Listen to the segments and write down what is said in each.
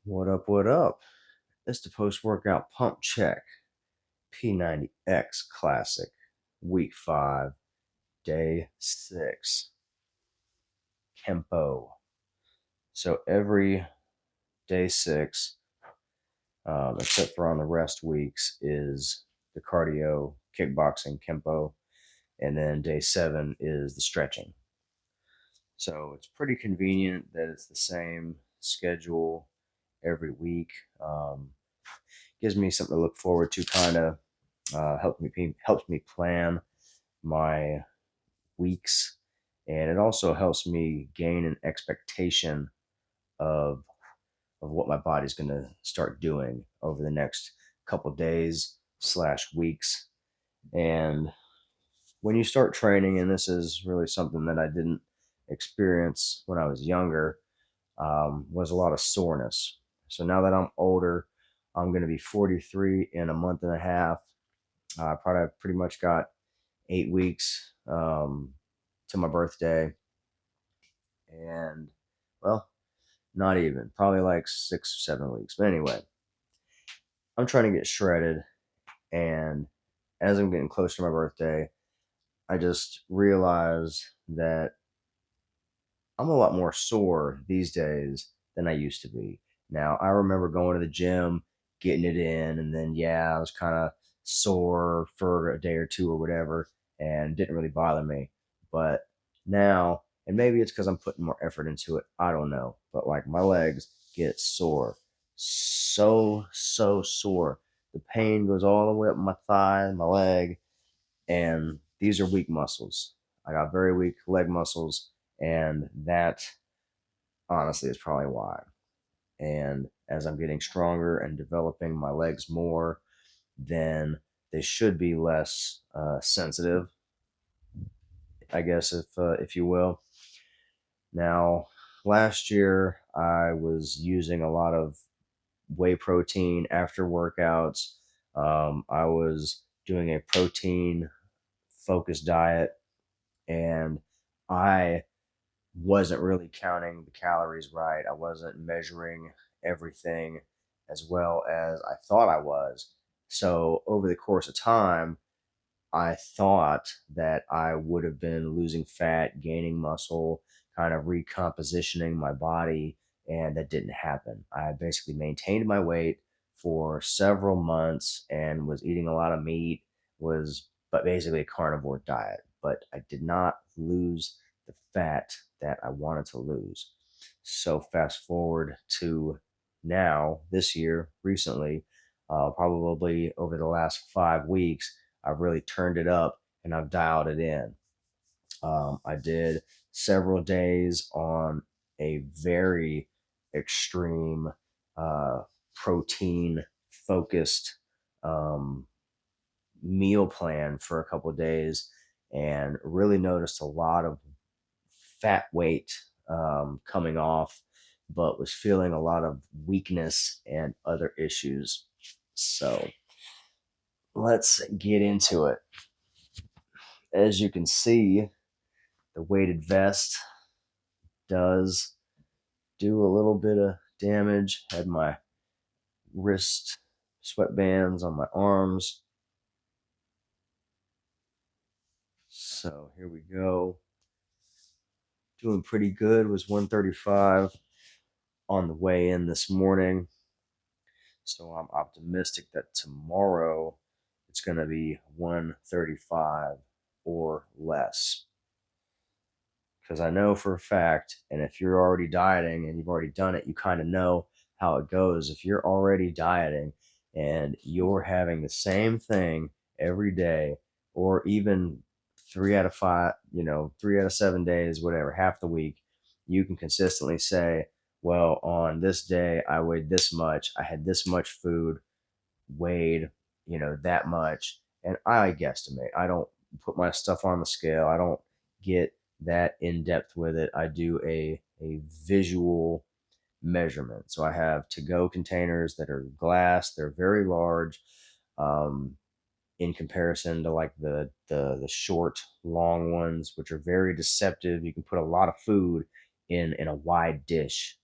What up? What up? It's the post workout pump check P90X Classic, week 5, day 6, kenpo. So every day 6, except for on the rest weeks, is the cardio, kickboxing, kenpo, and then day 7 is the stretching. So it's pretty convenient that it's the same schedule every week. Gives me something to look forward to, kind of helps me plan my weeks, and it also helps me gain an expectation of what my body's going to start doing over the next couple days slash weeks. And when you start training, and this is really something that I didn't experience when I was younger, was a lot of soreness. So now that I'm older, I'm going to be 43 in a month and a half. I probably pretty much got 8 weeks to my birthday, and well, not even, probably like 6 or 7 weeks. But anyway, I'm trying to get shredded, and as I'm getting close to my birthday, I just realize that I'm a lot more sore these days than I used to be. Now, I remember going to the gym, getting it in, and then, yeah, I was kind of sore for a day or two or whatever, and it didn't really bother me. But now, and maybe it's because I'm putting more effort into it, I don't know. But like my legs get sore. So sore. The pain goes all the way up my thigh, my leg, and these are weak muscles. I got very weak leg muscles, and that honestly is probably why. And as I'm getting stronger and developing my legs more, then they should be less sensitive, I guess, if you will. Now, last year I was using a lot of whey protein after workouts. I was doing a protein focused diet, and I wasn't really counting the calories right. I wasn't measuring everything as well as I thought I was. So over the course of time, I thought that I would have been losing fat, gaining muscle, kind of recompositioning my body, and that didn't happen. I basically maintained my weight for several months and was eating a lot of meat, was but basically a carnivore diet. But I did not lose the fat that I wanted to lose. So fast forward to now, this year, recently, probably over the last 5 weeks, I've really turned it up and I've dialed it in. I did several days on a very extreme uh, protein focused um, meal plan for a couple of days, and really noticed a lot of fat weight coming off, but was feeling a lot of weakness and other issues. So let's get into it. As you can see, the weighted vest does do a little bit of damage. Had my wrist sweatbands on my arms. So here we go. Doing pretty good. Was 135 on the way in this morning. So I'm optimistic that tomorrow it's going to be 135 or less. Because I know for a fact, and if you're already dieting and you've already done it, you kind of know how it goes. If you're already dieting and you're having the same thing every day, or even 3 out of 5, 3 out of 7 days, whatever, half the week, you can consistently say, well, on this day, I weighed this much, I had this much food, weighed, that much. And I guesstimate. I don't put my stuff on the scale. I don't get that in depth with it. I do a visual measurement. So I have to go containers that are glass. They're very large, um, in comparison to like the short, long ones, which are very deceptive. You can put a lot of food in a wide dish.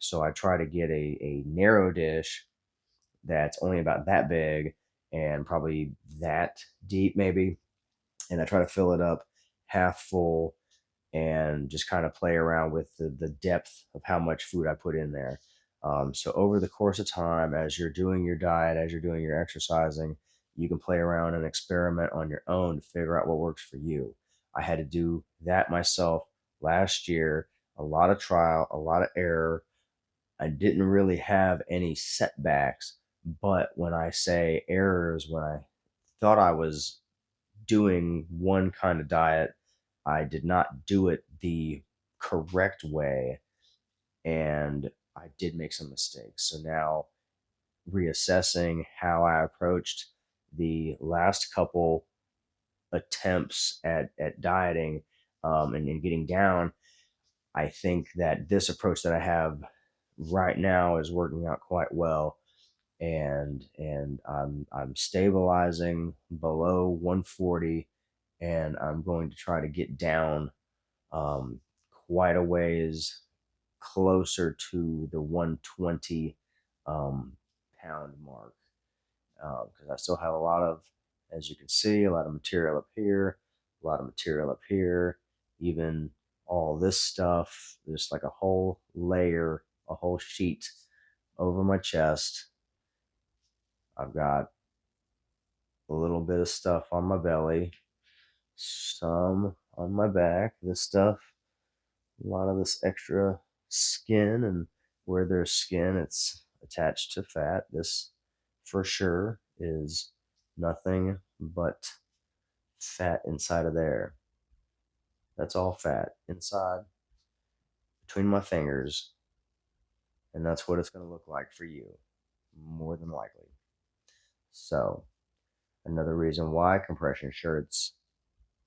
So I try to get a narrow dish that's only about that big and probably that deep, maybe. And I try to fill it up half full and just kind of play around with the depth of how much food I put in there. So over the course of time, as you're doing your diet, as you're doing your exercising, you can play around and experiment on your own to figure out what works for you. I had to do that myself last year. A lot of trial, a lot of error. I didn't really have any setbacks, but when I say errors, when I thought I was doing one kind of diet, I did not do it the correct way, and I did make some mistakes. So now, reassessing how I approached the last couple attempts at dieting, and getting down, I think that this approach that I have right now is working out quite well. And I'm stabilizing below 140, and I'm going to try to get down, quite a ways closer to the 120, pound mark, because I still have a lot of, as you can see, a lot of material up here, a lot of material up here, even all this stuff. There's like a whole layer, a whole sheet over my chest. I've got a little bit of stuff on my belly, some on my back. This stuff, a lot of this extra skin, and where there's skin, it's attached to fat. This for sure is nothing but fat inside of there. That's all fat inside between my fingers, and that's what it's going to look like for you, more than likely. So, another reason why compression shirts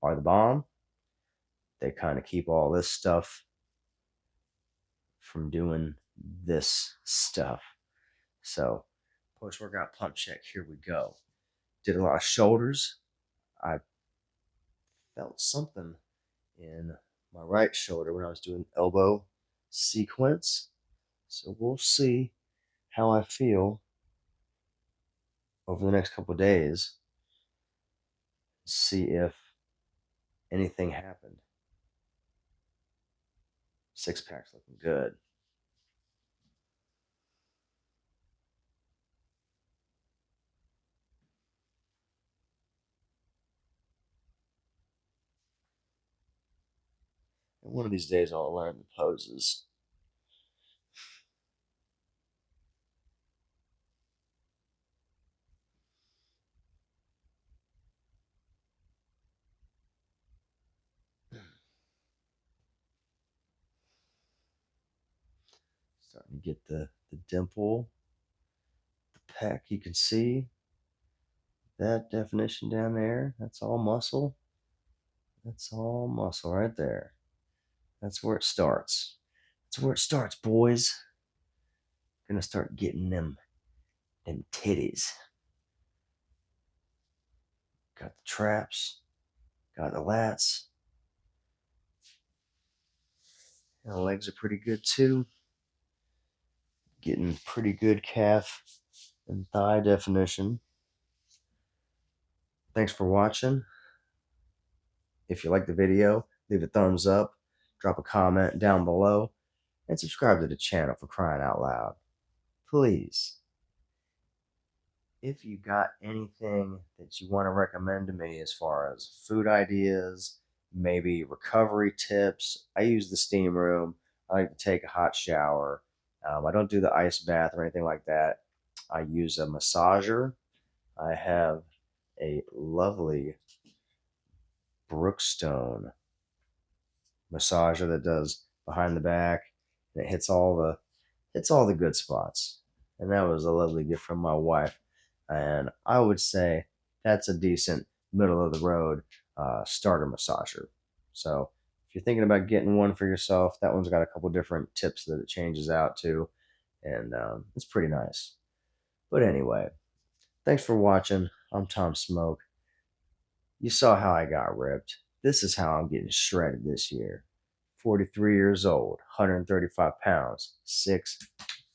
are the bomb. They kind of keep all this stuff from doing this stuff. So, post workout pump check, here we go. Did a lot of shoulders. I felt something in my right shoulder when I was doing elbow sequence. So, we'll see how I feel over the next couple of days. See if anything happened. Six pack's looking good. And one of these days I'll learn the poses. Starting to get the dimple, the pec. You can see that definition down there. That's all muscle. That's all muscle right there. That's where it starts. That's where it starts, boys. Gonna start getting them titties. Got the traps, got the lats, and the legs are pretty good too. Getting pretty good calf and thigh definition. Thanks for watching. If you like the video, leave a thumbs up, drop a comment down below, and subscribe to the channel, for crying out loud. Please. If you got anything that you want to recommend to me as far as food ideas, maybe recovery tips. I use the steam room. I like to take a hot shower. I don't do the ice bath or anything like that. I use a massager. I have a lovely Brookstone massager that does behind the back, and it hits all the good spots. And that was a lovely gift from my wife. And I would say that's a decent middle of the road starter massager. So if you're thinking about getting one for yourself, that one's got a couple different tips that it changes out to, and it's pretty nice. But anyway, thanks for watching. I'm Tom Smoke. You saw how I got ripped. This is how I'm getting shredded this year. 43 years old, 135 pounds, six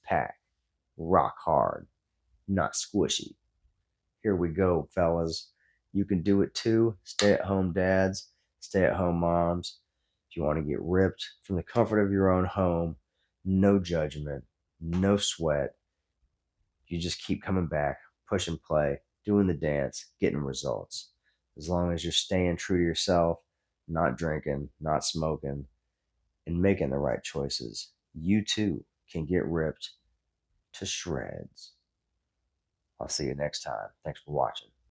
pack, rock hard, not squishy. Here we go, fellas. You can do it too. Stay at home dads, stay at home moms. If you want to get ripped from the comfort of your own home, no judgment, no sweat. You just keep coming back, push and play, doing the dance, getting results. As long as you're staying true to yourself, not drinking, not smoking, and making the right choices, you too can get ripped to shreds. I'll see you next time. Thanks for watching.